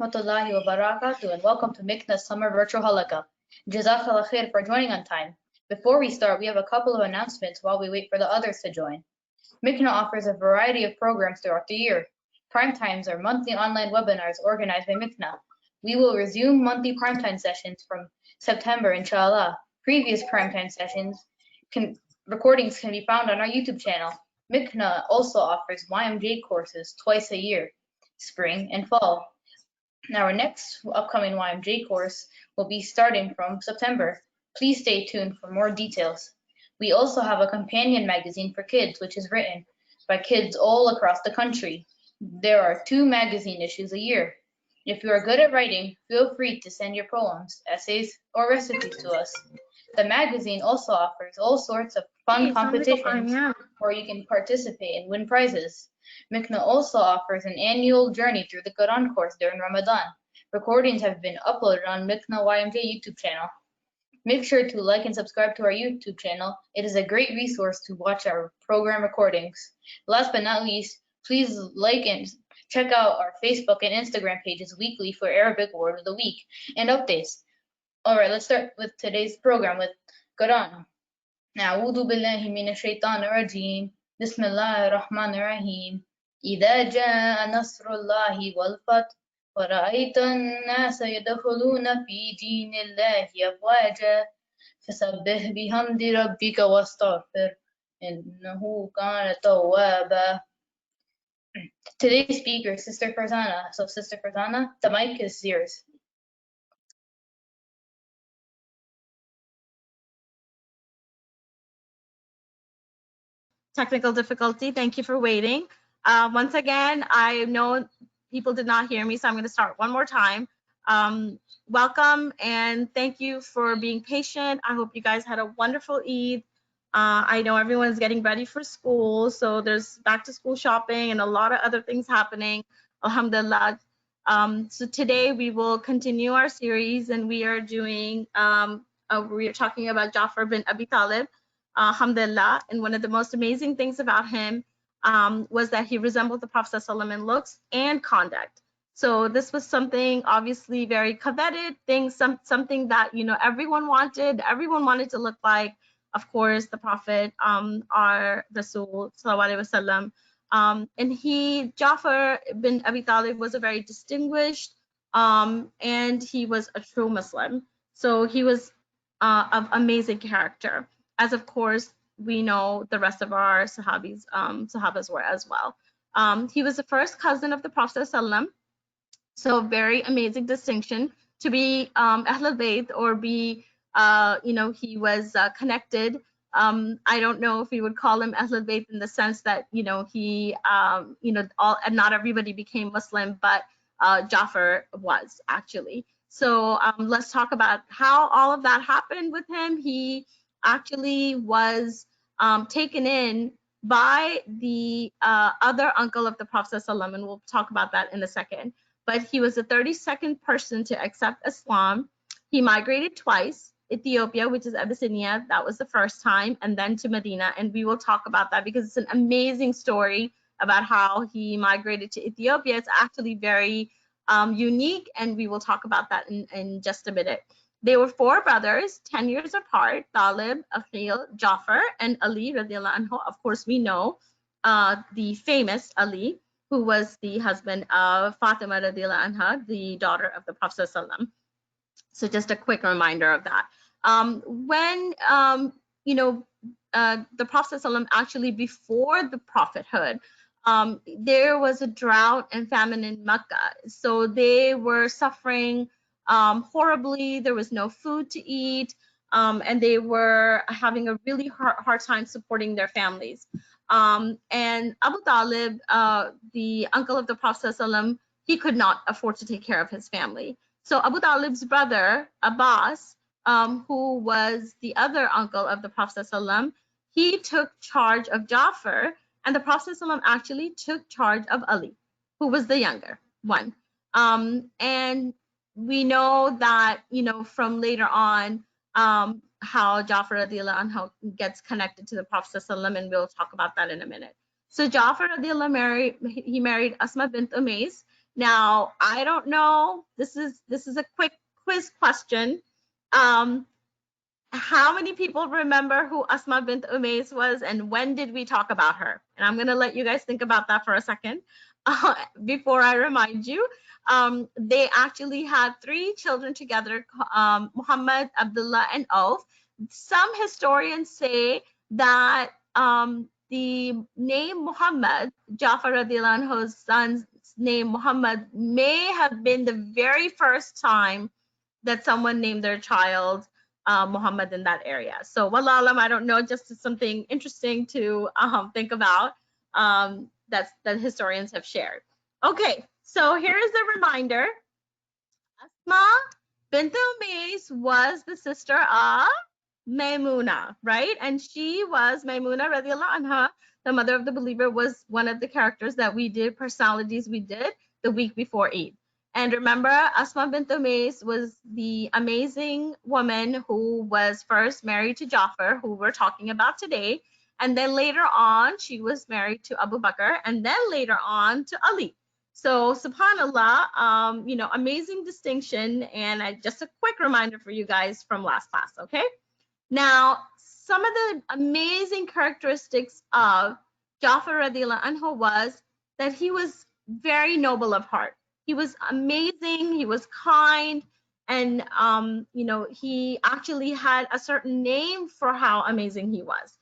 Warahmatullahi wabarakatuh, and welcome to Mikna's Summer Virtual Halaqah. Jazakallah khair for joining on time. Before we start, we have a couple of announcements while we wait for the others to join. Mikna offers a variety of programs throughout the year. Prime Times are monthly online webinars organized by Mikna. We will resume monthly primetime sessions from September, inshallah. Previous primetime sessions recordings can be found on our YouTube channel. Mikna also offers YMJ courses twice a year, spring and fall. Our next upcoming YMJ course will be starting from September. Please stay tuned for more details. We also have a companion magazine for kids, which is written by kids all across the country. There are 2 magazine issues a year. If you are good at writing, feel free to send your poems, essays, or recipes to us. The magazine also offers all sorts of fun competitions where you can participate and win prizes. Mikna also offers an annual journey through the Quran course during Ramadan. Recordings have been uploaded on Mikna YMJ YouTube channel. Make sure to like and subscribe to our YouTube channel. It is a great resource to watch our program recordings. Last but not least, please like and check out our Facebook and Instagram pages weekly for Arabic Word of the Week and updates. Alright, let's start with today's program with Quran. أعوذ بالله من الشيطان الرجيم بسم الله الرحمن الرحيم إذا جاء نصر الله والفتح ورأيت الناس يدخلون في دين الله أفواجا فسبح بحمد ربك واستغفر إنه كان توابا. Today's speaker is Sister Farzana. So Sister Farzana, the mic is yours. Technical difficulty. Thank you for waiting. Once again, I know people did not hear me, so I'm going to start one more time. Welcome and thank you for being patient. I hope you guys had a wonderful Eid. I know everyone's getting ready for school, so there's back to school shopping and a lot of other things happening. Alhamdulillah. So today we will continue our series, and we are doing we are talking about Ja'far bin Abi Talib. Alhamdulillah. And one of the most amazing things about him was that he resembled the Prophet ﷺ in looks and conduct. So this was something obviously very coveted thing, something that everyone wanted. Everyone wanted to look like, of course, the Prophet, our Rasul Sallallahu Alaihi Wasallam. And Ja'far bin Abi Talib, was a very distinguished and he was a true Muslim. So he was of amazing character, as of course we know the rest of our Sahabas were as well. He was the first cousin of the Prophet ﷺ, so very amazing distinction to be Ahl al-Bayt, or be he was connected. I don't know if we would call him Ahl al-Bayt in the sense that he not everybody became Muslim, but Ja'far was actually. So let's talk about how all of that happened with him. He actually was taken in by the other uncle of the Prophet ﷺ, and we'll talk about that in a second. But he was the 32nd person to accept Islam. He migrated twice. Ethiopia, which is Abyssinia, that was the first time, and then to Medina. And we will talk about that because it's an amazing story about how he migrated to Ethiopia. It's actually very unique, and we will talk about that in just a minute. They were 4 brothers, 10 years apart: Talib, Aqil, Ja'far, and Ali radiallahu anhu. Of course, we know the famous Ali, who was the husband of Fatima radiallahu anha, the daughter of the Prophet ﷺ. So just a quick reminder of that. When the Prophet ﷺ, actually before the prophethood, there was a drought and famine in Mecca. So they were suffering horribly. There was no food to eat, and they were having a really hard time supporting their families. And Abu Talib, the uncle of the Prophet ﷺ, he could not afford to take care of his family. So Abu Talib's brother, Abbas, who was the other uncle of the Prophet ﷺ, he took charge of Ja'far, and the Prophet ﷺ actually took charge of Ali, who was the younger one. And we know that, from later on, how Ja'far radiallahu anhu gets connected to the Prophet ﷺ, and we'll talk about that in a minute. So Ja'far radiallahu married Asma bint Umays, Now, I don't know, this is a quick quiz question. How many people remember who Asma bint Umays was and when did we talk about her? And I'm going to let you guys think about that for a second before I remind you. They actually had 3 children together, Muhammad, Abdullah, and Auf. Some historians say that the name Muhammad, Jafar radiallahu anhu's son's name Muhammad, may have been the very first time that someone named their child Muhammad in that area. So wallah alam, I don't know, just something interesting to think about that historians have shared. Okay, so here is a reminder. Asma bint Umays was the sister of Maymuna, right? And she was Maymuna radiallahu anha, the mother of the believer, was one of the characters that we did, personalities we did the week before Eid. And remember, Asma bint Umays was the amazing woman who was first married to Jafar, who we're talking about today. And then later on, she was married to Abu Bakr, and then later on to Ali. So subhanallah, you know, amazing distinction. And just a quick reminder for you guys from last class, okay? Now, some of the amazing characteristics of Jafar radiallahu anhu was that he was very noble of heart. He was amazing, he was kind, and you know, he actually had a certain name for how amazing he was.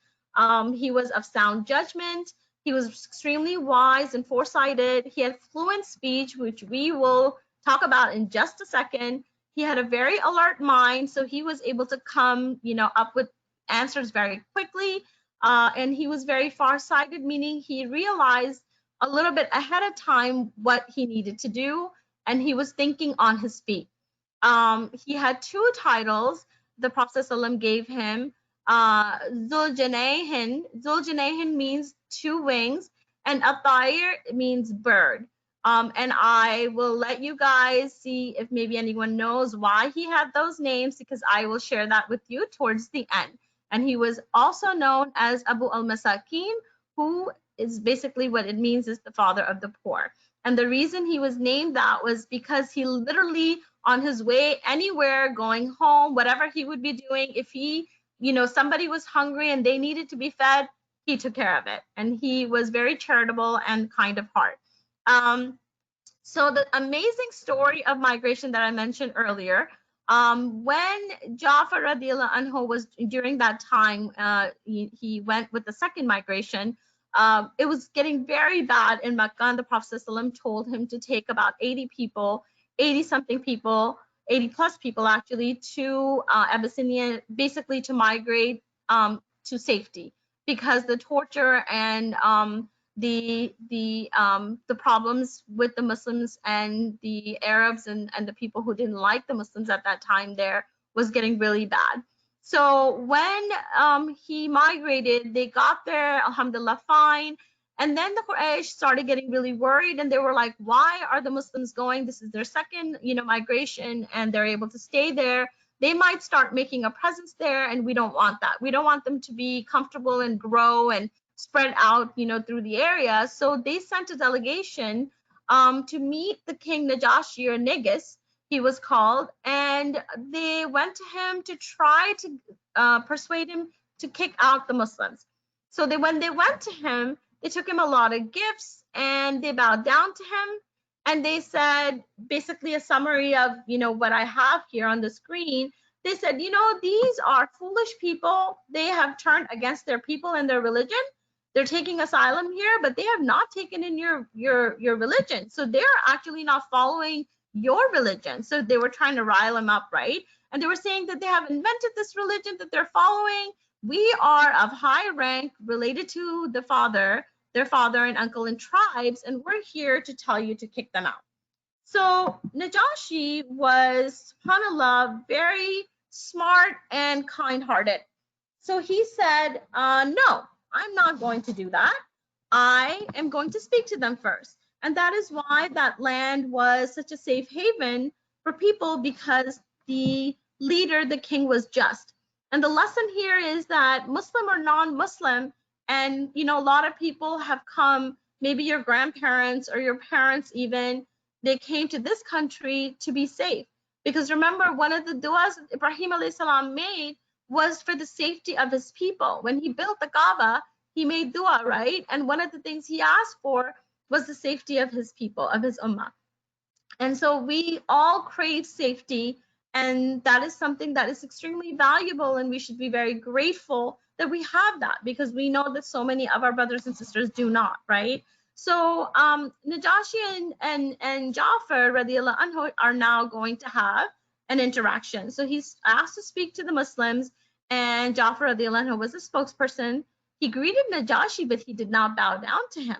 He was of sound judgment, he was extremely wise and foresighted, he had fluent speech, which we will talk about in just a second. He had a very alert mind, so he was able to come, you know, up with answers very quickly, and he was very farsighted, meaning he realized a little bit ahead of time what he needed to do, and he was thinking on his feet. He had 2 titles the Prophet ﷺ gave him. Zuljanayhin. Zuljanayhin means 2 wings, and At-Tayr means bird. And I will let you guys see if maybe anyone knows why he had those names, because I will share that with you towards the end. And he was also known as Abu al-Masakin, who is basically what it means is the father of the poor. And the reason he was named that was because he literally, on his way anywhere, going home, whatever he would be doing, if he, you know, somebody was hungry and they needed to be fed, he took care of it. And he was very charitable and kind of heart. So the amazing story of migration that I mentioned earlier, when Jafar radiallahu anhu was during that time, he went with the second migration. It was getting very bad in Makkah, and the Prophet ﷺ told him to take about 80 people, 80 something people, 80 plus people actually, to Abyssinia, basically to migrate to safety, because the torture and the problems with the Muslims and the Arabs and the people who didn't like the Muslims at that time there was getting really bad. So when he migrated, they got there, alhamdulillah, fine. And then the Quraysh started getting really worried, and they were like, why are the Muslims going? This is their second, you know, migration, and they're able to stay there. They might start making a presence there, and we don't want that. We don't want them to be comfortable and grow and spread out, you know, through the area. So they sent a delegation to meet the king Najashi, or Negus, he was called, and they went to him to try to persuade him to kick out the Muslims. So when they went to him, they took him a lot of gifts and they bowed down to him, and they said, basically a summary of, you know, what I have here on the screen. They said, you know, these are foolish people. They have turned against their people and their religion. They're taking asylum here, but they have not taken in your religion. So they're actually not following your religion. So they were trying to rile them up, right? And they were saying that they have invented this religion that they're following. We are of high rank, related to the father, their father and uncle and tribes, and we're here to tell you to kick them out. So Najashi was, subhanAllah, very smart and kind-hearted. So he said, no, I'm not going to do that. I am going to speak to them first. And that is why that land was such a safe haven for people, because the leader, the king, was just. And the lesson here is that Muslim or non-Muslim, and you know, a lot of people have come, maybe your grandparents or your parents even, they came to this country to be safe. Because remember, one of the du'as Ibrahim alayhi salam made was for the safety of his people. When he built the Kaaba, he made dua, right? And one of the things he asked for was the safety of his people, of his ummah. And so we all crave safety, and that is something that is extremely valuable, and we should be very grateful that we have that, because we know that so many of our brothers and sisters do not, right? So Najashi and Jafar radiallahu anhu are now going to have an interaction. So he's asked to speak to the Muslims, and Jafar radiallahu anhu was a spokesperson. He greeted Najashi, but he did not bow down to him.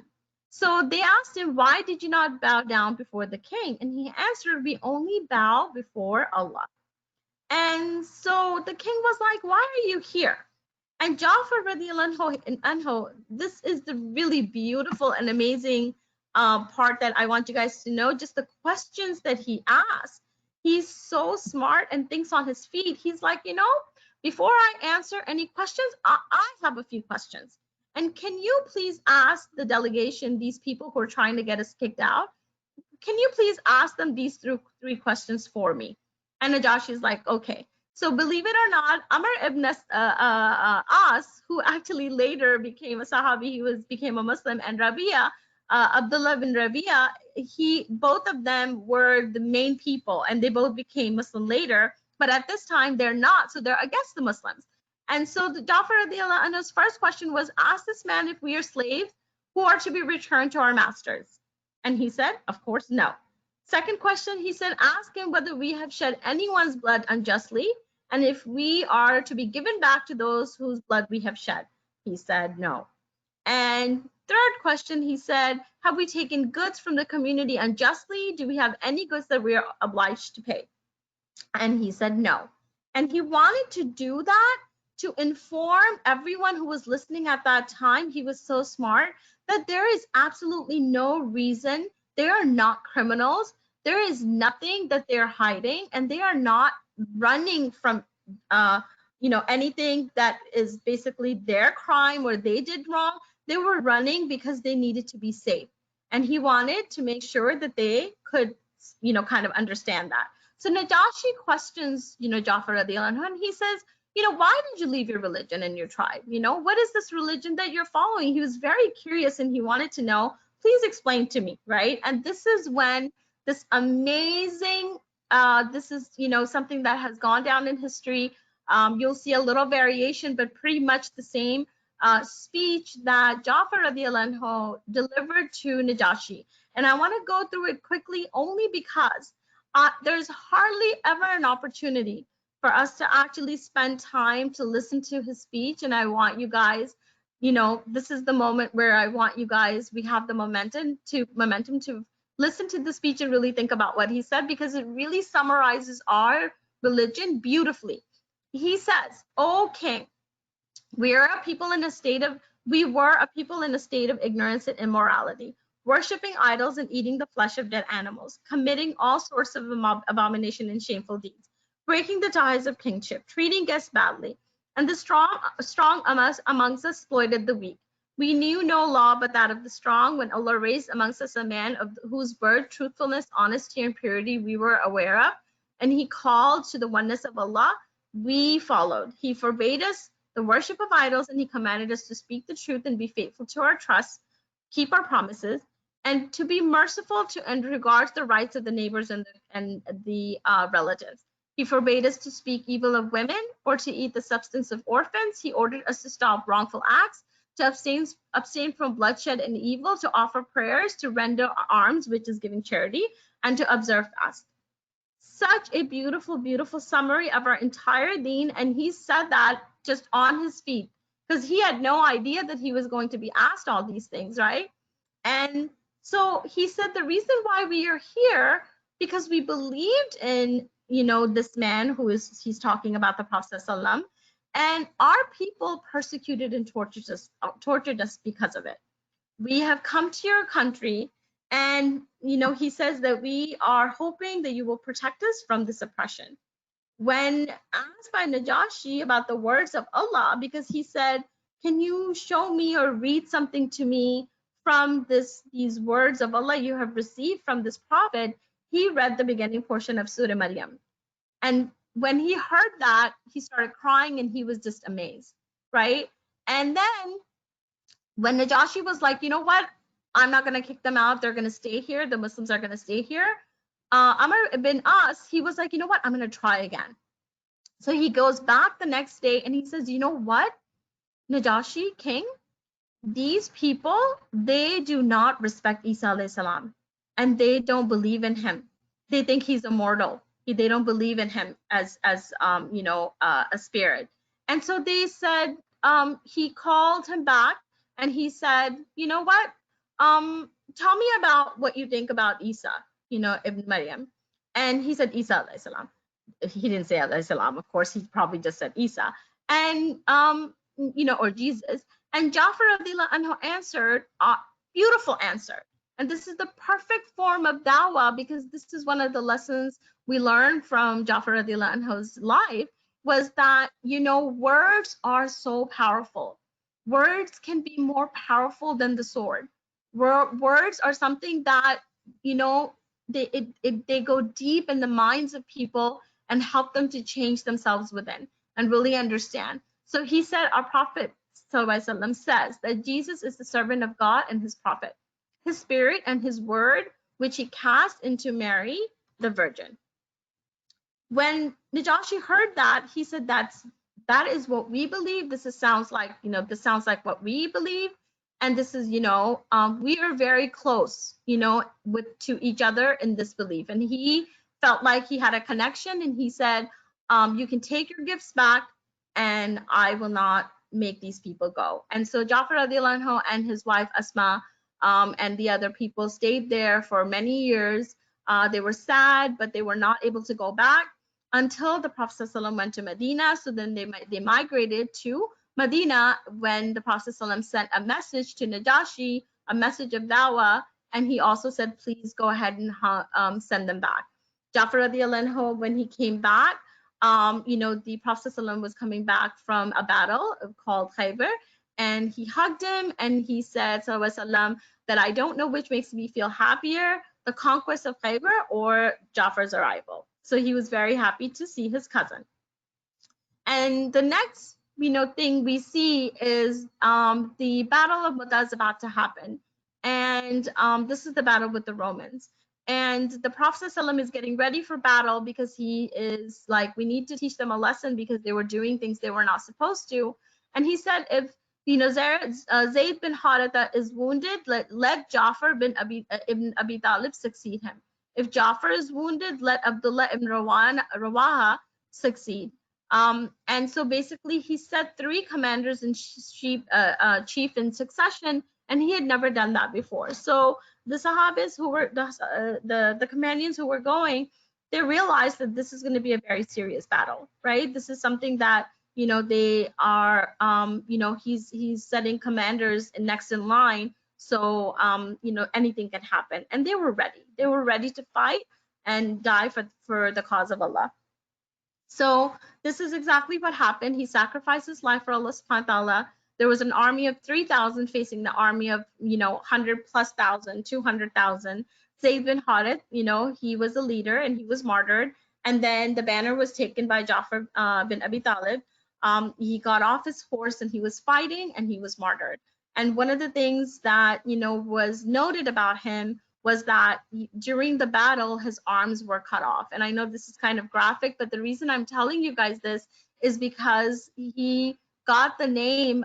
So they asked him, why did you not bow down before the king? And he answered, we only bow before Allah. And so the king was like, why are you here? And Jafar radiallahu anhu, this is the really beautiful and amazing part that I want you guys to know, just the questions that he asked. He's so smart and thinks on his feet. He's like, you know, before I answer any questions, I have a few questions. And can you please ask the delegation, these people who are trying to get us kicked out, can you please ask them these three questions for me? And Najashi is like, okay. So believe it or not, Amr ibn As, who actually later became a Sahabi, became a Muslim, and Rabia, Abdullah bin Rabia, both of them were the main people, and they both became Muslim later. But at this time, they're not, so they're against the Muslims. And so the Jafar radiallahu anhu's first question was, ask this man if we are slaves who are to be returned to our masters. And he said, of course, no. Second question, he said, ask him whether we have shed anyone's blood unjustly, and if we are to be given back to those whose blood we have shed. He said, no. And third question, he said, have we taken goods from the community unjustly? Do we have any goods that we are obliged to pay? And he said, no. And he wanted to do that to inform everyone who was listening at that time. He was so smart that there is absolutely no reason. They are not criminals. There is nothing that they're hiding, and they are not running from anything that is basically their crime or they did wrong. They were running because they needed to be safe. And he wanted to make sure that they could, kind of understand that. So Najashi questions, Jafar radiallahu anhu, and he says, why did you leave your religion and your tribe? What is this religion that you're following? He was very curious and he wanted to know, please explain to me, right? And this is when this amazing, this is, something that has gone down in history. You'll see a little variation, but pretty much the same speech that Jafar radiallahu anhu delivered to Najashi. And I want to go through it quickly only because there's hardly ever an opportunity for us to actually spend time to listen to his speech. And I want you guys, this is the moment where I want you guys, we have the momentum to listen to the speech and really think about what he said, because it really summarizes our religion beautifully. He says, "O king, we were a people in a state of ignorance and immorality, worshiping idols and eating the flesh of dead animals, committing all sorts of abomination and shameful deeds, breaking the ties of kingship, treating guests badly, and the strong amongst us exploited the weak. We knew no law but that of the strong. When Allah raised amongst us a man of whose word, truthfulness, honesty, and purity we were aware of, and he called to the oneness of Allah, we followed. He forbade us the worship of idols, and he commanded us to speak the truth and be faithful to our trust, keep our promises, and to be merciful to and regards the rights of the neighbors and the relatives. He forbade us to speak evil of women or to eat the substance of orphans. He ordered us to stop wrongful acts, to abstain from bloodshed and evil, to offer prayers, to render alms, which is giving charity, and to observe fast." Such a beautiful, beautiful summary of our entire deen. And he said that just on his feet, because he had no idea that he was going to be asked all these things, right? And so he said the reason why we are here, because we believed in this man he's talking about the Prophet ﷺ, and our people persecuted and tortured us because of it. We have come to your country, and he says that we are hoping that you will protect us from this oppression. When asked by Najashi about the words of Allah, because he said, can you show me or read something to me from these words of Allah you have received from this prophet, he read the beginning portion of Surah Maryam. And when he heard that, he started crying and he was just amazed, right? And then when Najashi was like, you know what? I'm not going to kick them out. They're going to stay here. The Muslims are going to stay here. Amr ibn As, he was like, you know what? I'm going to try again. So he goes back the next day and he says, you know what? Najashi, king, these people, they do not respect Isa alayhi salam and they don't believe in him. They think he's immortal. They don't believe in him as a spirit. And so they said, he called him back and he said, you know what? Tell me about what you think about Isa, Ibn Maryam. And he said, Isa alayhi salam. He didn't say alayhi salam, of course, he probably just said Isa. And, or Jesus. And Ja'far radiallahu anhu answered, beautiful answer. And this is the perfect form of dawah, because this is one of the lessons we learned from Ja'far radiallahu anhu's life, was that, words are so powerful. Words can be more powerful than the sword. Words are something that, they go deep in the minds of people and help them to change themselves within and really understand. So he said, our Prophet ﷺ says that Jesus is the servant of God and his prophet, his spirit and his word, which he cast into Mary, the virgin. When Najashi heard that, he said, that is what we believe. This sounds like what we believe. And this is, we are very close, to each other in this belief. And he felt like he had a connection and he said, you can take your gifts back and I will not make these people go. And so Ja'far radiallahu anhu and his wife Asma and the other people stayed there for many years. They were sad, but they were not able to go back until the Prophet ﷺ went to Medina. So then they migrated to Medina when the Prophet ﷺ sent a message to Najashi, a message of dawah, and he also said, please go ahead and send them back. Ja'far radiallahu anhu, when he came back, the Prophet ﷺ was coming back from a battle called Khaybar, and he hugged him and he said, Sallallahu that I don't know which makes me feel happier, the conquest of Khaybar or Ja'far's arrival. So he was very happy to see his cousin. And the next, thing we see is the Battle of Mu'tah is about to happen. And this is the battle with the Romans. And the Prophet ﷺ is getting ready for battle because he is like, we need to teach them a lesson because they were doing things they were not supposed to. And he said, if Zayd bin Haritha is wounded, let Ja'far ibn Abi Talib succeed him. If Ja'far is wounded, let Abdullah ibn Rawaha succeed. And so basically he set 3 commanders in chief in succession, and he had never done that before. So the Sahabis who were the companions who were going, they realized that this is going to be a very serious battle, right? This is something that they are he's setting commanders next in line, so anything can happen, and they were ready to fight and die for the cause of Allah. So this is exactly what happened. He sacrificed his life for Allah subhanahu wa ta'ala. There was an army of 3,000 facing the army of 100,000+, 200,000. Zayd bin Harith, he was a leader and he was martyred, and then the banner was taken by Ja'far bin Abi Talib. He got off his horse and he was fighting and he was martyred. And one of the things that was noted about him was that during the battle his arms were cut off. And I know this is kind of graphic, but the reason I'm telling you guys this is because he got the name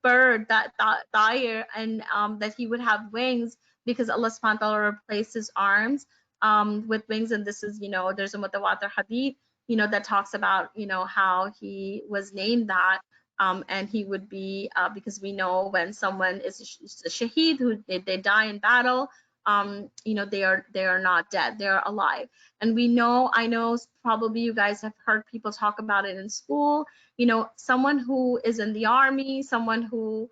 bird, that Dair, and that he would have wings because Allah subhanahu wa ta'ala replaced his arms with wings. And this is there's a mutawatir hadith that talks about how he was named that, and he would be because we know when someone is a shaheed, who they die in battle, they are not dead, they are alive. And I know probably you guys have heard people talk about it in school, someone who is in the army, someone who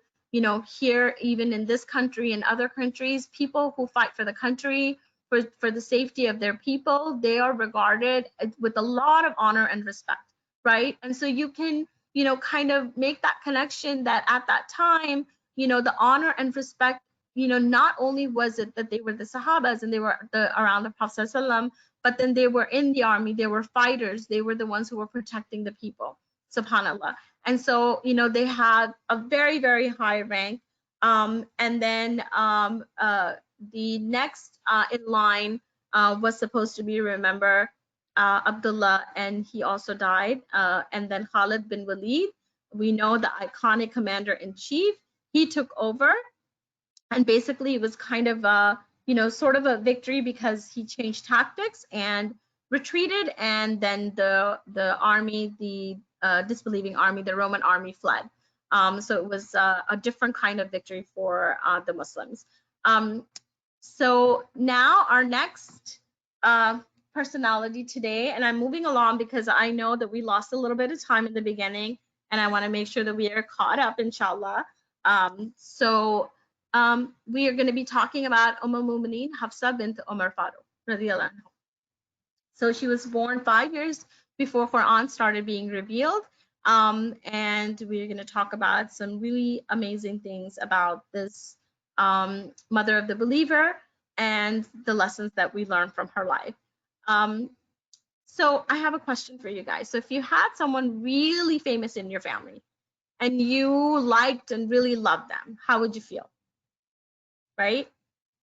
here, even in this country and other countries, people who fight for the country, for the safety of their people, they are regarded with a lot of honor and respect, right? And so you can kind of make that connection that at that time the honor and respect, not only was it that they were the Sahabas and they were around the Prophet ﷺ, but then they were in the army, they were fighters, they were the ones who were protecting the people, subhanAllah. And so, they had a very, very high rank. And then the next in line was supposed to be, remember, Abdullah, and he also died. And then Khalid bin Walid, we know the iconic commander-in-chief, he took over. And basically it was kind of a, sort of a victory because he changed tactics and retreated, and then the army, the disbelieving army, the Roman army fled. So it was a different kind of victory for the Muslims. So now our next personality today, and I'm moving along because I know that we lost a little bit of time in the beginning, and I want to make sure that we are caught up, inshallah. We are going to be talking about al-Mu'mineen Hafsa bint Umar Faruq radiyallahu anha. So she was born 5 years before Quran started being revealed, and we're going to talk about some really amazing things about this mother of the believer and the lessons that we learned from her life. So I have a question for you guys. So if you had someone really famous in your family and you liked and really loved them, how would you feel? Right?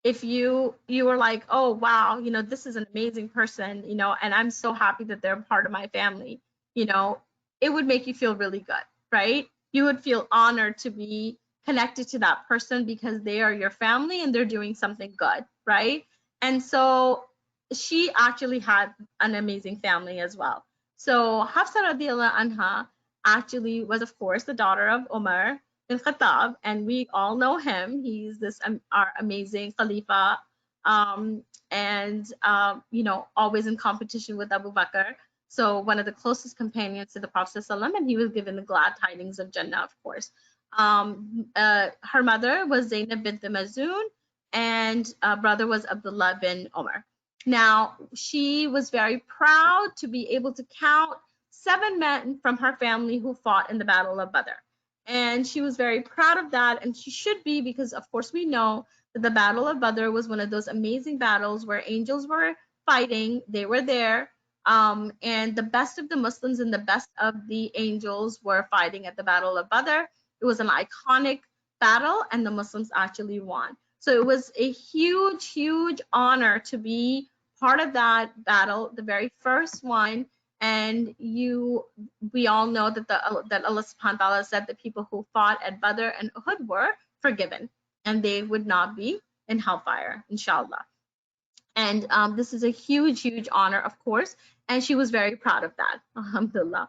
If you were like, oh wow, this is an amazing person, and I'm so happy that they're part of my family, it would make you feel really good, right? You would feel honored to be connected to that person because they are your family and they're doing something good, right? And so she actually had an amazing family as well. So Hafsa radiyallahu anha actually was, of course, the daughter of Umar bin Khattab, and we all know him. He's this our amazing Khalifa, and always in competition with Abu Bakr. So one of the closest companions to the Prophet ﷺ, and he was given the glad tidings of Jannah, of course. Her mother was Zainab bint Mazun, and brother was Abdullah bin Umar. Now, she was very proud to be able to count 7 men from her family who fought in the Battle of Badr. And she was very proud of that, and she should be, because of course we know that the Battle of Badr was one of those amazing battles where angels were fighting, they were there, and the best of the Muslims and the best of the angels were fighting at the Battle of Badr. It was an iconic battle, and the Muslims actually won. So it was a huge, huge honor to be part of that battle, the very first one. And we all know that that Allah subhanahu wa ta'ala said the people who fought at Badr and Uhud were forgiven, and they would not be in hellfire, inshallah. And this is a huge, huge honor, of course, and she was very proud of that, alhamdulillah.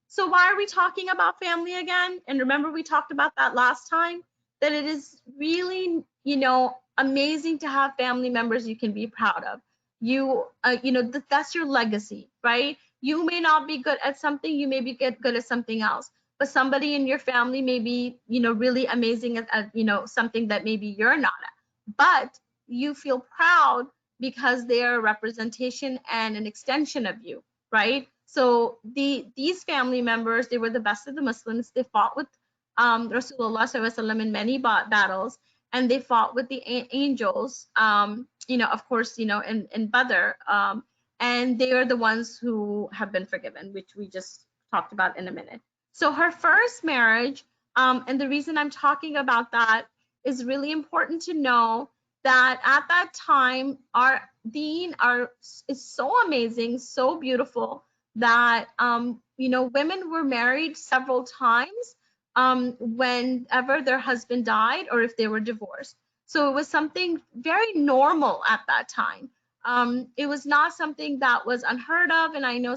So why are we talking about family again? And remember, we talked about that last time, that it is really, amazing to have family members you can be proud of. That's your legacy, right? You may not be good at something, you may be good at something else, but somebody in your family may be, really amazing at something that maybe you're not at, but you feel proud because they are a representation and an extension of you, right? So these family members, they were the best of the Muslims. They fought with Rasulullah ﷺ in many battles, and they fought with the angels, of course, in Badr, and they are the ones who have been forgiven, which we just talked about in a minute. So her first marriage, and the reason I'm talking about that is really important to know that at that time, our deen is so amazing, so beautiful, that women were married several times whenever their husband died or if they were divorced. So it was something very normal at that time. It was not something that was unheard of, and I know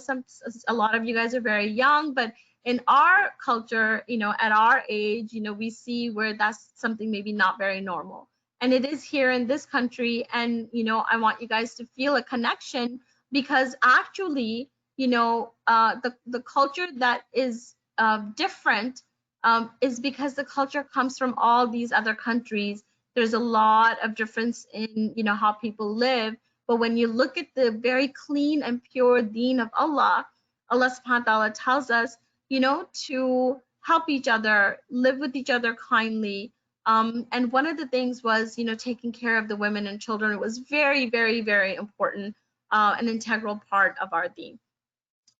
a lot of you guys are very young, but in our culture, at our age, we see where that's something maybe not very normal. And it is here in this country, and I want you guys to feel a connection, because actually, the culture that is different is because the culture comes from all these other countries. There's a lot of difference in how people live, but when you look at the very clean and pure deen of Allah, Allah subhanahu wa ta'ala tells us to help each other, live with each other kindly. And one of the things was, taking care of the women and children. It was very, very, very important, an integral part of our deen.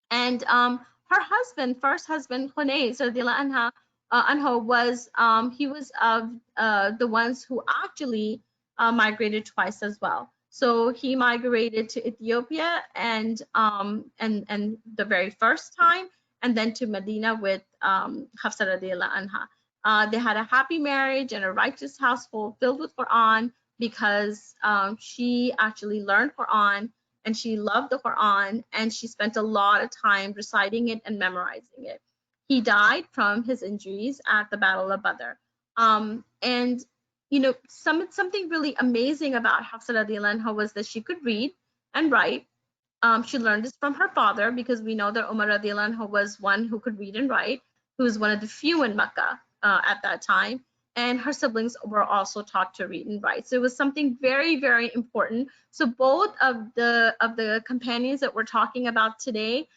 And her husband, first husband, Hunayz radiallahu anhu, was he was of the ones who actually migrated twice as well. So he migrated to Ethiopia and the very first time, and then to Medina with Hafsa radiallahu anha. They had a happy marriage and a righteous household filled with Quran because she actually learned Quran and she loved the Quran and she spent a lot of time reciting it and memorizing it. He died from his injuries at the Battle of Badr. And something really amazing about Hafsa radiallahu anha was that she could read and write. She learned this from her father because we know that Umar radiallahu anhu was one who could read and write, who was one of the few in Mecca at that time. And her siblings were also taught to read and write. So it was something very, very important. So both of the companions that we're talking about today,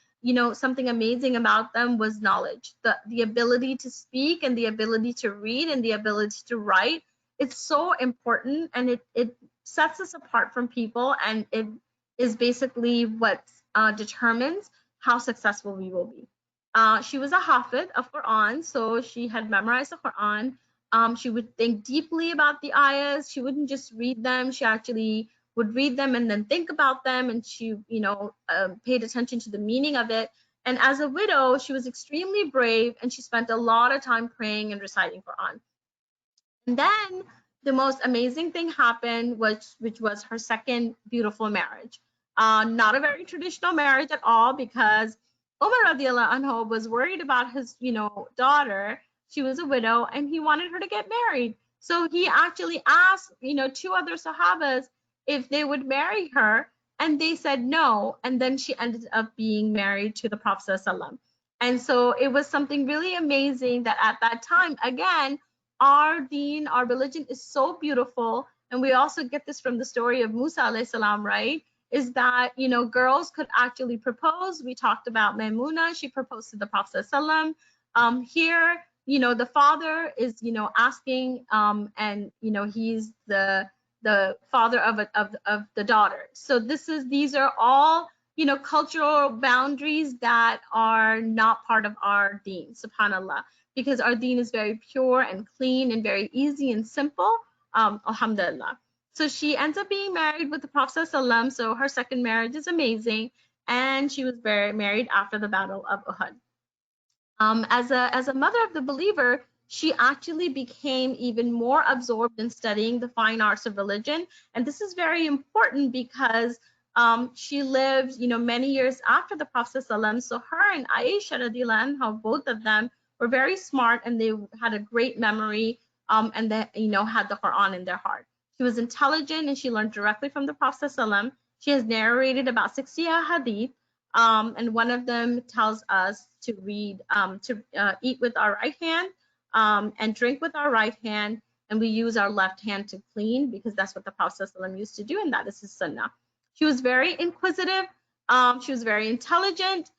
something amazing about them was knowledge, the ability to speak and the ability to read and the ability to write. It's so important, and it sets us apart from people, and it is basically what determines how successful we will be. She was a hafid of Quran, so she had memorized the Quran. She would think deeply about the ayahs. She wouldn't just read them. She actually would read them and then think about them, and she, paid attention to the meaning of it. And as a widow, she was extremely brave, and she spent a lot of time praying and reciting Quran. And then the most amazing thing happened, which was her second beautiful marriage. Not a very traditional marriage at all, because Umar radiallahu anhu was worried about his, daughter. She was a widow and he wanted her to get married. So he actually asked, two other Sahabas if they would marry her, and they said no. And then she ended up being married to the Prophet ﷺ. And so it was something really amazing that at that time, again, our deen, our religion is so beautiful. And we also get this from the story of Musa alayhi salam, right? Is that, girls could actually propose. We talked about Maimuna, she proposed to the Prophet ﷺ. Here, the father is, asking, and, he's the father of the daughter. So these are all, cultural boundaries that are not part of our deen, subhanallah, because our deen is very pure and clean and very easy and simple, alhamdulillah. So she ends up being married with the Prophet ﷺ. So her second marriage is amazing, and she was married after the Battle of Uhud. As a mother of the believer, she actually became even more absorbed in studying the fine arts of religion. And this is very important because she lived, many years after the Prophet ﷺ. So her and Aisha radiallahu anha, both of them were very smart, and they had a great memory, and they, had the Quran in their heart. She was intelligent, and she learned directly from the Prophet ﷺ. She has narrated about 60 hadith. And one of them tells us to read, eat with our right hand, and drink with our right hand, and we use our left hand to clean, because that's what the Prophet ﷺ used to do, and that is his sunnah. She was very inquisitive. She was very intelligent.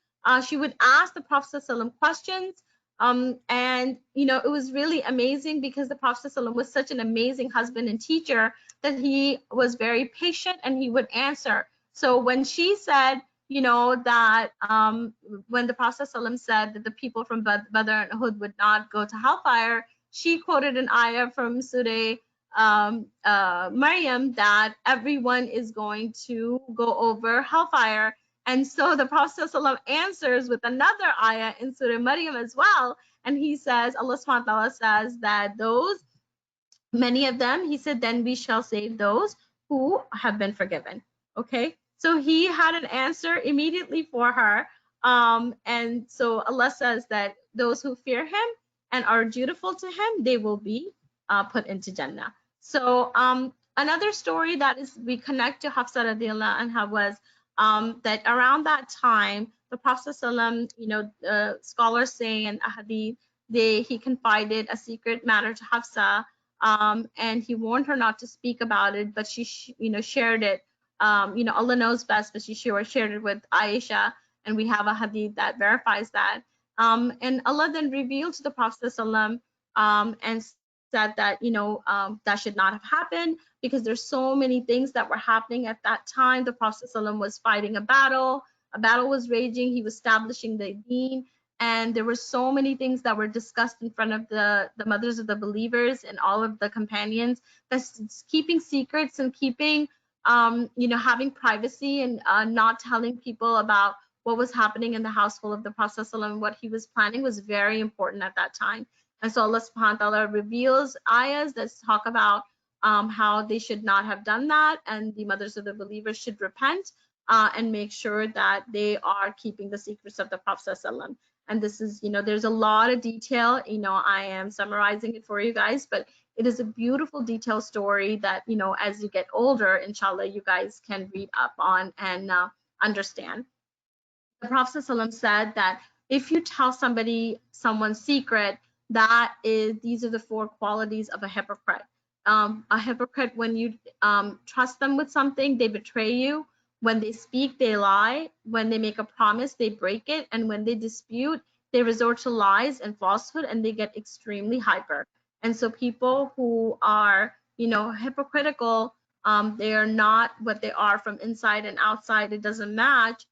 She would ask the Prophet ﷺ questions. And, it was really amazing because the Prophet ﷺ was such an amazing husband and teacher that he was very patient and he would answer. So when she said, that when the Prophet ﷺ said that the people from Badr and Uhud would not go to hellfire, she quoted an ayah from Surah Maryam that everyone is going to go over hellfire. And so the Prophet ﷺ answers with another ayah in Surah Maryam as well. And he says, Allah subhanahu wa ta'ala says that many of them, he said, then we shall save those who have been forgiven. Okay. So he had an answer immediately for her. And so Allah says that those who fear him and are dutiful to him, they will be put into Jannah. So another story that we connect to Hafsa radiallahu anha was that around that time, the Prophet ﷺ, scholars say in Ahadith, he confided a secret matter to Hafsa, and he warned her not to speak about it, but she shared it. Allah knows best, but she shared it with Aisha, and we have a hadith that verifies that. And Allah then revealed to the Prophet ﷺ, and said that, that should not have happened, because there's so many things that were happening at that time. The Prophet ﷺ was fighting a battle was raging, he was establishing the deen, and there were so many things that were discussed in front of the mothers of the believers and all of the companions, that's keeping secrets and keeping, having privacy, and not telling people about what was happening in the household of the Prophet ﷺ, what he was planning, was very important at that time. And so Allah subhanahu wa ta'ala reveals ayahs that talk about how they should not have done that, and the mothers of the believers should repent and make sure that they are keeping the secrets of the Prophet ﷺ. And this is, there's a lot of detail, I am summarizing it for you guys, but it is a beautiful detailed story that, as you get older, inshallah, you guys can read up on and understand. The Prophet ﷺ said that if you tell somebody someone's secret, these are the 4 qualities of a hypocrite. A hypocrite, when you trust them with something, they betray you. When they speak, they lie. When they make a promise, they break it. And when they dispute, they resort to lies and falsehood, and they get extremely hyper. And so people who are, hypocritical, they are not what they are from inside and outside, it doesn't match,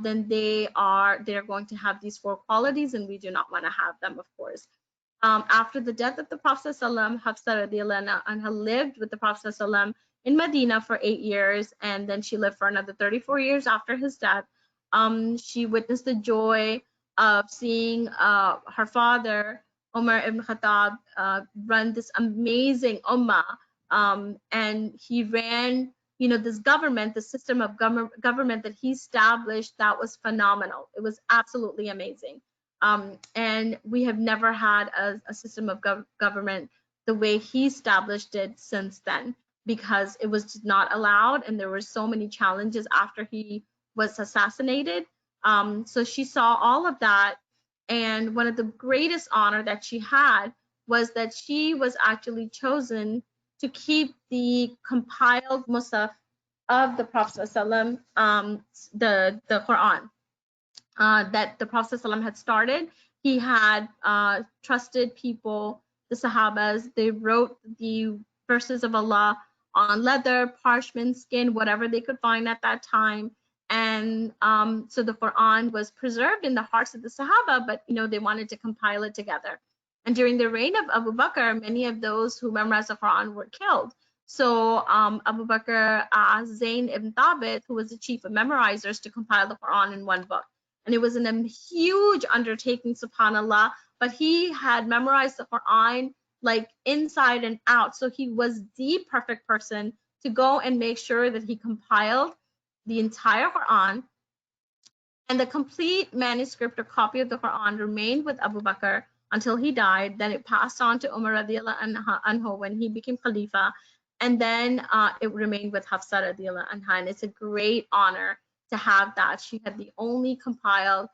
then they're going to have these 4 qualities, and we do not want to have them, of course. After the death of the Prophet ﷺ, Hafsa radiallahu anha lived with the Prophet ﷺ in Medina for 8 years, and then she lived for another 34 years after his death. She witnessed the joy of seeing her father, Umar ibn Khattab, run this amazing ummah, and he ran, this government, the system of government that he established, that was phenomenal. It was absolutely amazing. And we have never had a system of government the way he established it since then, because it was not allowed, and there were so many challenges after he was assassinated. So she saw all of that, and one of the greatest honor that she had was that she was actually chosen to keep the compiled Musaf of the Prophet ﷺ, the Quran, that the Prophet ﷺ had started. He had trusted people, the Sahabas. They wrote the verses of Allah on leather, parchment, skin, whatever they could find at that time. And so the Quran was preserved in the hearts of the Sahaba, but they wanted to compile it together. And during the reign of Abu Bakr, many of those who memorized the Quran were killed. So Abu Bakr asked Zayn ibn Thabit, who was the chief of memorizers, to compile the Quran in one book. And it was a huge undertaking, subhanAllah, but he had memorized the Quran like inside and out. So he was the perfect person to go and make sure that he compiled the entire Quran. And the complete manuscript or copy of the Quran remained with Abu Bakr until he died. Then it passed on to Umar radiallahu anhu when he became Khalifa. And then it remained with Hafsa radiallahu anha. And it's a great honor to have that. She had the only compiled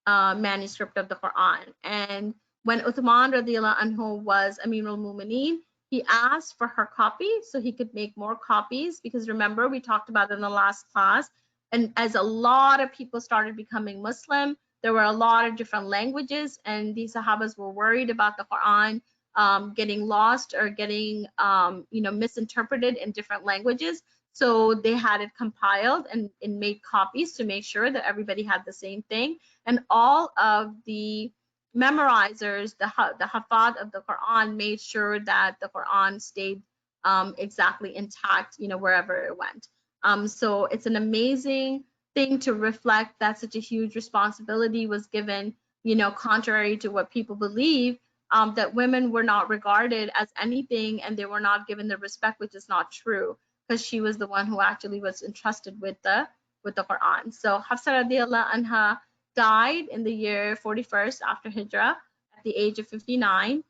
manuscript of the Quran. And when Uthman radiallahu anhu was Amirul Mu'mineen, he asked for her copy so he could make more copies, because remember, we talked about it in the last class, and as a lot of people started becoming Muslim, there were a lot of different languages, and these Sahabas were worried about the Quran getting lost or getting misinterpreted in different languages. So they had it compiled and made copies to make sure that everybody had the same thing. And all of the memorizers, the hafad of the Quran, made sure that the Quran stayed exactly intact, wherever it went. So it's an amazing thing to reflect that such a huge responsibility was given, contrary to what people believe, that women were not regarded as anything and they were not given the respect, which is not true, because she was the one who actually was entrusted with the Quran. So Hafsa radiallahu anha died in the year 41st after Hijrah at the age of 59.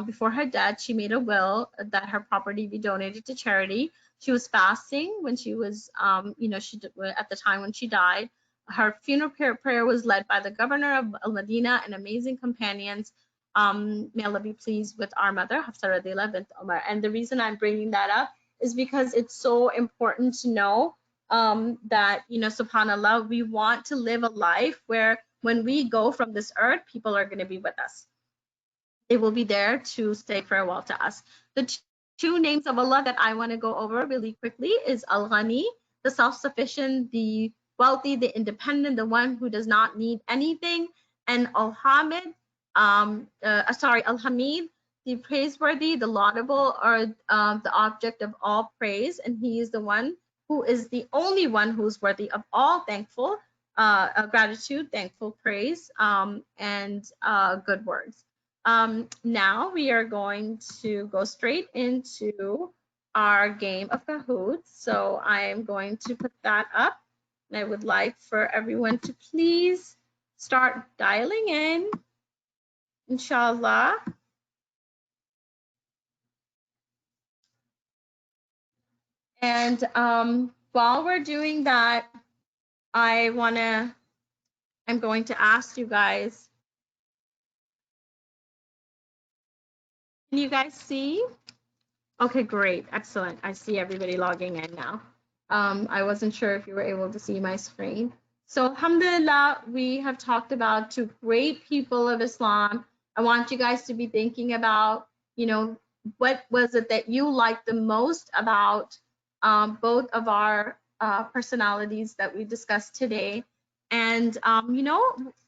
Before her death, she made a will that her property be donated to charity. She was fasting when she was, at the time when she died. Her funeral prayer was led by the governor of Al-Madinah and amazing companions. May Allah be pleased with our mother, Hafsa radiallahu bint Umar. And the reason I'm bringing that up is because it's so important to know that, subhanAllah, we want to live a life where when we go from this earth, people are going to be with us. They will be there to say farewell to us. The two names of Allah that I want to go over really quickly is Al-Ghani, the self-sufficient, the wealthy, the independent, the one who does not need anything, and Al-Hamid, Al-Hamid, the praiseworthy, the laudable, or the object of all praise, and he is the one who is the only one who's worthy of all thankful gratitude, thankful praise, and good words. Now we are going to go straight into our game of Kahoot. So I am going to put that up, and I would like for everyone to please start dialing in, inshallah. And while we're doing that, I'm going to ask you guys, can you guys see? Okay, great, excellent. I see everybody logging in now. I wasn't sure if you were able to see my screen. So alhamdulillah, we have talked about two great people of Islam. I want you guys to be thinking about, you know, what was it that you liked the most about both of our personalities that we discussed today. And you know,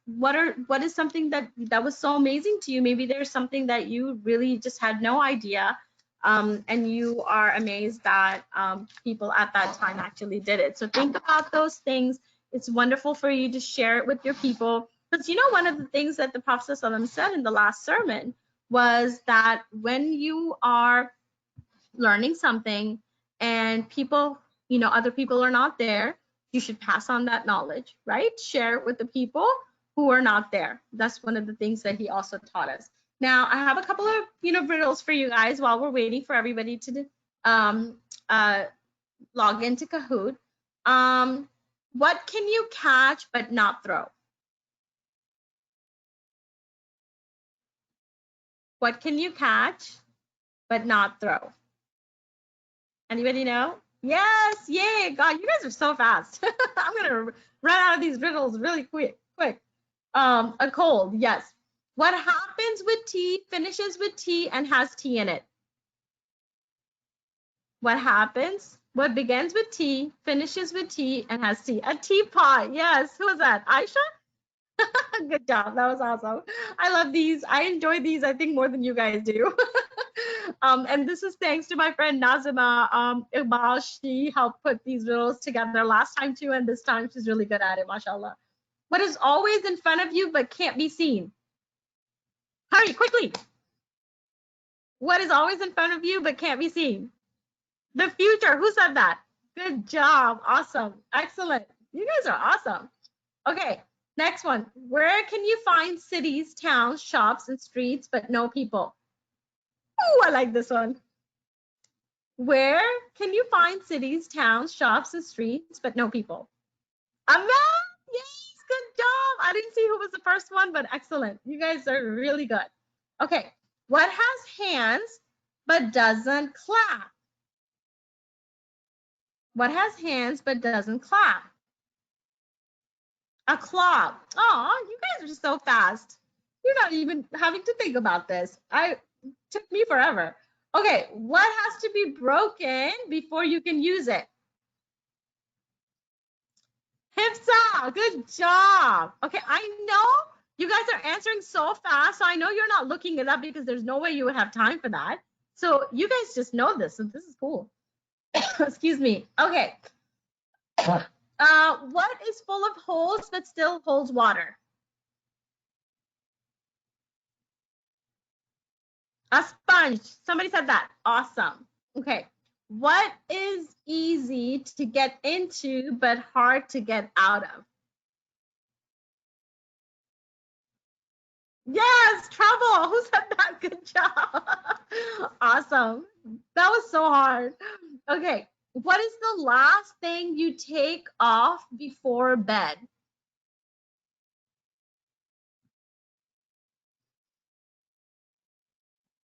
what is something that was so amazing to you? Maybe there's something that you really just had no idea. And you are amazed that people at that time actually did it. So think about those things. It's wonderful for you to share it with your people. Because you know, one of the things that the Prophet ﷺ said in the last sermon was that when you are learning something and people, you know, other people are not there, you should pass on that knowledge, right? Share it with the people who are not there. That's one of the things that he also taught us. Now, I have a couple of, you know, riddles for you guys while we're waiting for everybody to log into Kahoot. What can you catch but not throw? What can you catch but not throw? Anybody know? Yes, yay, God, you guys are so fast. I'm gonna run out of these riddles really quick. A cold, yes. What happens with tea, finishes with tea, and has tea in it? What happens? What begins with tea, finishes with tea, and has tea? A teapot, yes. Who was that? Aisha? Good job. That was awesome. I love these. I enjoy these, I think, more than you guys do. And this is thanks to my friend Nazima Iqbal. She helped put these riddles together last time too, and this time she's really good at it, mashallah. What is always in front of you but can't be seen? Hurry, quickly. What is always in front of you but can't be seen? The future. Who said that? Good job. Awesome. Excellent. You guys are awesome. Okay, next one. Where can you find cities, towns, shops, and streets but no people? Oh, I like this one. Where can you find cities, towns, shops, and streets but no people? Amal, yes, good job. I didn't see who was the first one, but excellent. You guys are really good. Okay, what has hands but doesn't clap? What has hands but doesn't clap? A claw. Oh, you guys are just so fast. You're not even having to think about this. It took me forever. Okay, what has to be broken before you can use it? Hifza, good job. Okay, I know you guys are answering so fast, so I know you're not looking it up because there's no way you would have time for that. So you guys just know this, and this is cool. Excuse me. Okay. What is full of holes but still holds water? A sponge. Somebody said that. Awesome. Okay. What is easy to get into but hard to get out of? Yes, trouble. Who said that? Good job. Awesome. That was so hard. Okay. What is the last thing you take off before bed?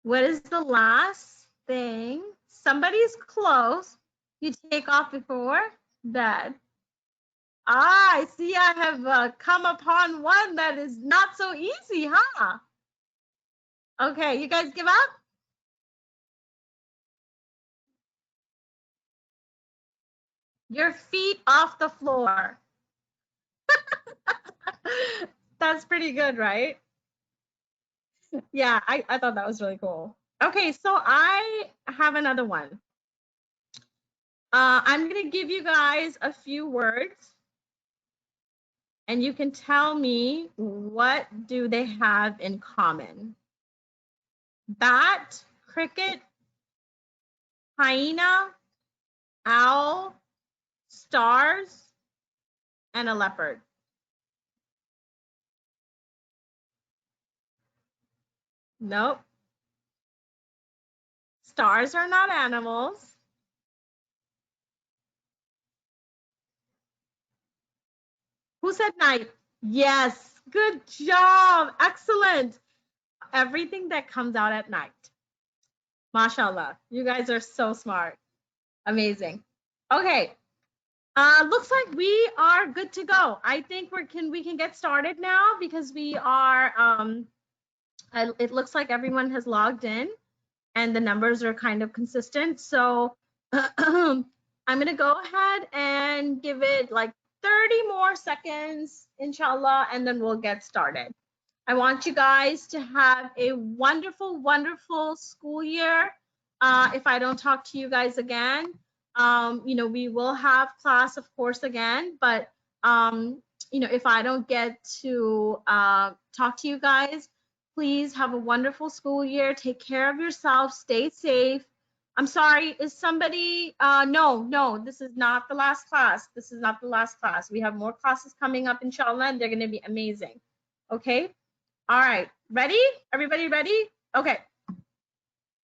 What is the last thing? Somebody's clothes you take off before bed. I see I have come upon one that is not so easy, huh? Okay, you guys give up? Your feet off the floor. That's pretty good, right? Yeah, I thought that was really cool. Okay, so I have another one. I'm going to give you guys a few words, and you can tell me what do they have in common. Bat, cricket, hyena, owl, stars, and a leopard. Nope. Stars are not animals. Who said night? Yes, good job. Excellent. Everything that comes out at night. MashaAllah. You guys are so smart. Amazing. Okay. Looks like we are good to go. I think we can get started now because we are it looks like everyone has logged in and the numbers are kind of consistent. So I'm gonna go ahead and give it like 30 more seconds, inshallah, and then we'll get started. I want you guys to have a wonderful, wonderful school year. If I don't talk to you guys again, we will have class, of course, again. But if I don't get to talk to you guys, please have a wonderful school year. Take care of yourself. Stay safe. I'm sorry, is somebody, no, this is not the last class. This is not the last class. We have more classes coming up, inshallah, and they're going to be amazing. Okay? All right, ready? Everybody ready? Okay.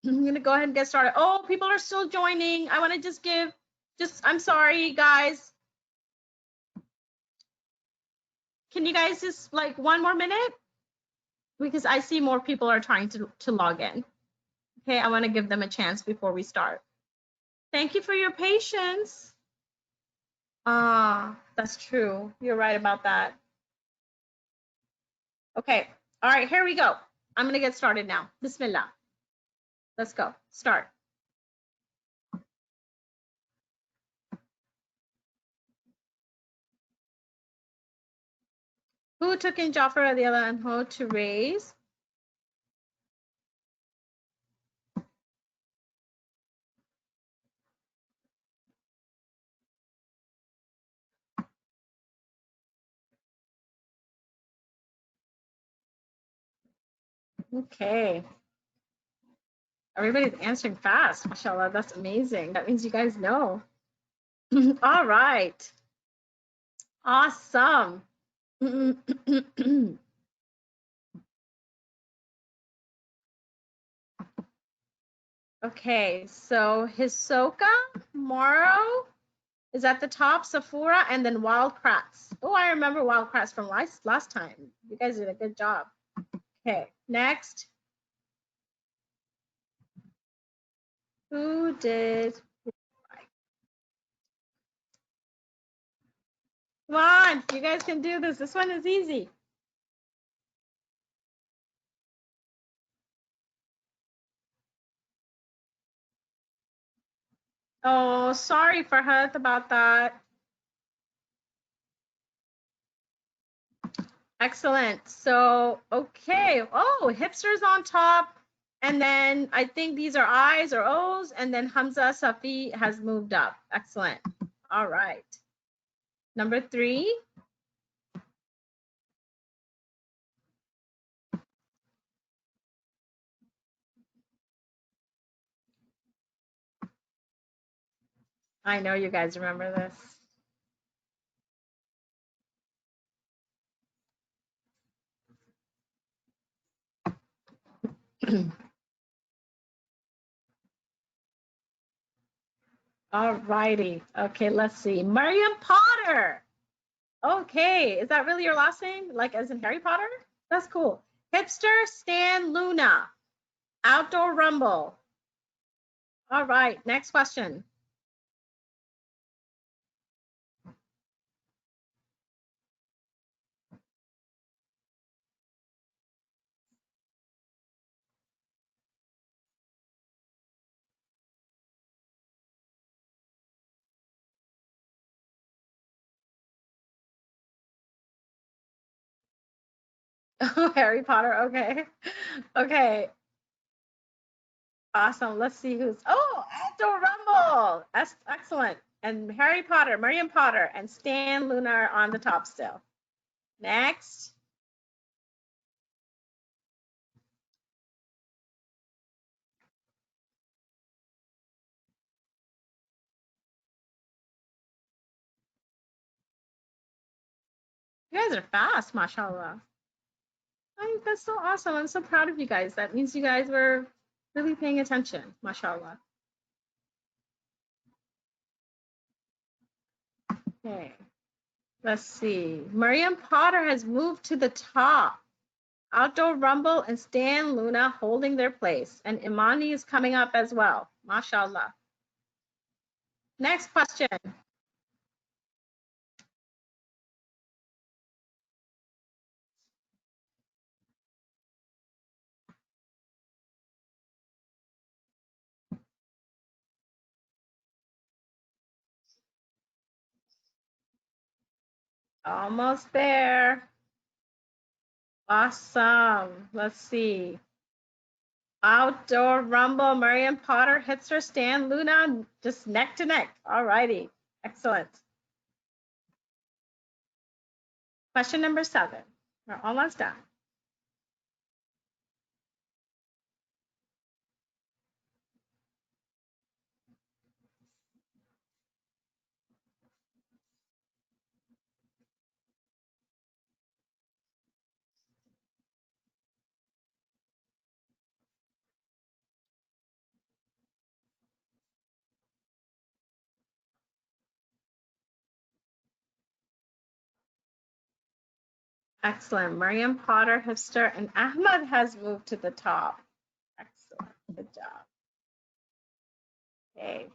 I'm going to go ahead and get started. Oh, people are still joining. I want to I'm sorry, guys. Can you guys just like one more minute? Because I see more people are trying to log in. Okay, I want to give them a chance before we start. Thank you for your patience. That's true. You're right about that. Okay, all right, here we go. I'm going to get started now. Bismillah. Let's go. Start. Who took in Jafar radiallahu anhu to raise? Okay. Everybody's answering fast, mashallah. That's amazing. That means you guys know. All right. Awesome. Okay, so Hisoka, Moro is at the top, Safura, and then Wild Kratts. Oh, I remember Wild Kratts from last time. You guys did a good job. Okay, next. Who did? Come on, you guys can do this. This one is easy. Oh, sorry, Farhat, about that. Excellent. So, okay. Oh, hipsters on top. And then I think these are I's or O's. And then Hamza Safi has moved up. Excellent. All right. Number 3. I know you guys remember this. All righty. Okay, let's see. Mariam Potter. Okay, is that really your last name? Like as in Harry Potter? That's cool. Hipster Stan Luna. Outdoor Rumble. All right, next question. Oh, Harry Potter. Okay. Okay. Awesome. Let's see who's. Oh, Abdul Rumble. That's excellent. And Harry Potter, Marion Potter, and Stan Luna are on the top still. Next. You guys are fast, mashallah. I think that's so awesome. I'm so proud of you guys. That means you guys were really paying attention, mashallah. Okay. Let's see. Marion Potter has moved to the top. Outdoor Rumble and Stan Luna holding their place. And Imani is coming up as well. Mashallah. Next question. Almost there. Awesome. Let's see. Outdoor Rumble, Marion Potter hits her, Stan Luna just neck to neck. All righty. Excellent. Question number 7. We're almost done. Excellent. Marion Potter, Hipster, and Ahmad has moved to the top. Excellent. Good job. Okay.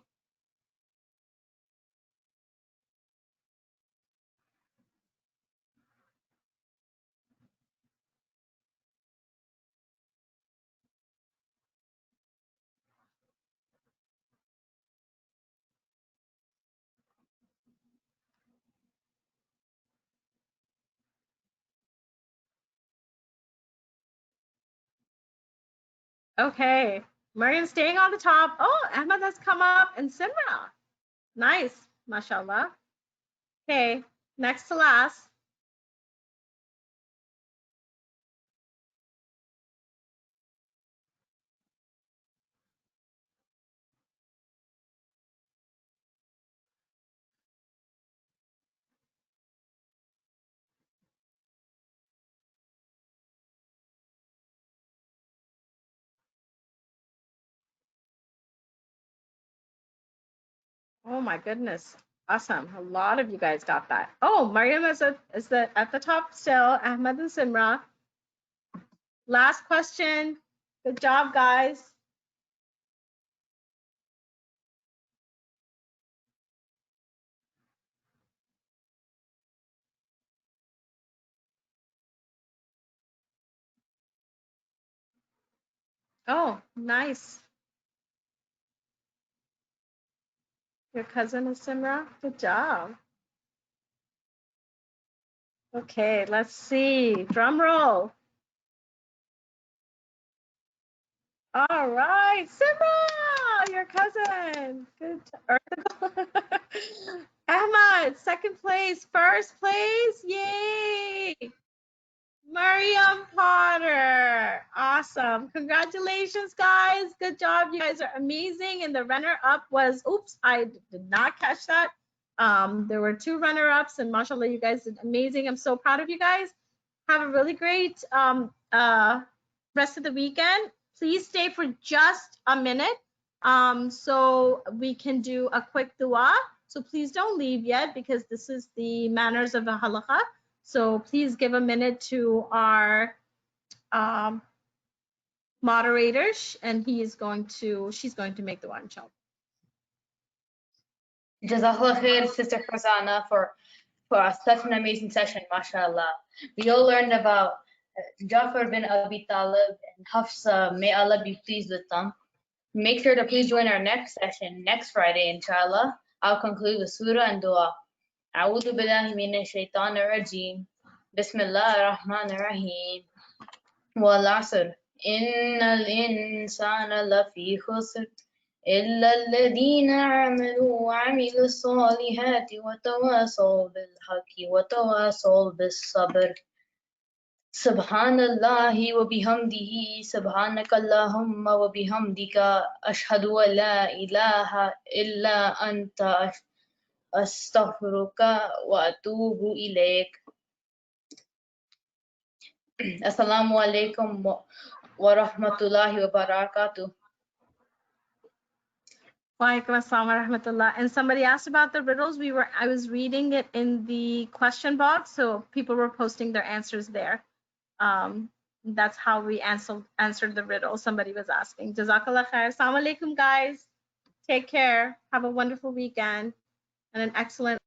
Okay. Marion staying on the top. Oh, Ahmad has come up and Simra. Nice. Mashallah. Okay. Next to last. Oh my goodness. Awesome. A lot of you guys got that. Oh, Mariam is at the top still. Ahmed and Simra. Last question. Good job, guys. Oh, nice. Your cousin is Simra. Good job. Okay, let's see. Drum roll. All right, Simra, your cousin. Good. Ahmad, second place. First place. Yay. Mariam Potter. Awesome. Congratulations, guys. Good job. You guys are amazing. And the runner-up was, oops, I did not catch that. There were 2 runner-ups, and mashallah, you guys did amazing. I'm so proud of you guys. Have a really great rest of the weekend. Please stay for just a minute so we can do a quick dua. So please don't leave yet because this is the manners of a halakha. So please give a minute to our moderator, and she's going to make the one, inshallah. Jazakallah khair, Sister Farzana, for such an amazing session, mashallah. We all learned about Jafar bin Abi Talib and Hafsa. May Allah be pleased with them. Make sure to please join our next session next Friday, inshallah. I'll conclude with surah and dua. أعوذ بالله من الشيطان الرجيم. بسم الله الرحمن الرحيم. والعصر إن الإنسان لفي خسر إلا الذين آمنوا وعملوا الصالحات وتواصوا بالحق وتواصوا بالصبر. سبحان الله وبحمده سبحانك اللهم وبحمدك أشهد أن لا إله إلا أنت أستغفرك وأتوب إليك. Assalamu alaikum wa rahmatullahi wa barakatuh. Walaikum assalam wa rahmatullah. And somebody asked about the riddles. I was reading it in the question box, so people were posting their answers there. That's how we answered the riddle. Somebody was asking. Jazakallah khair. Assalamu alaikum, guys. Take care. Have a wonderful weekend and an excellent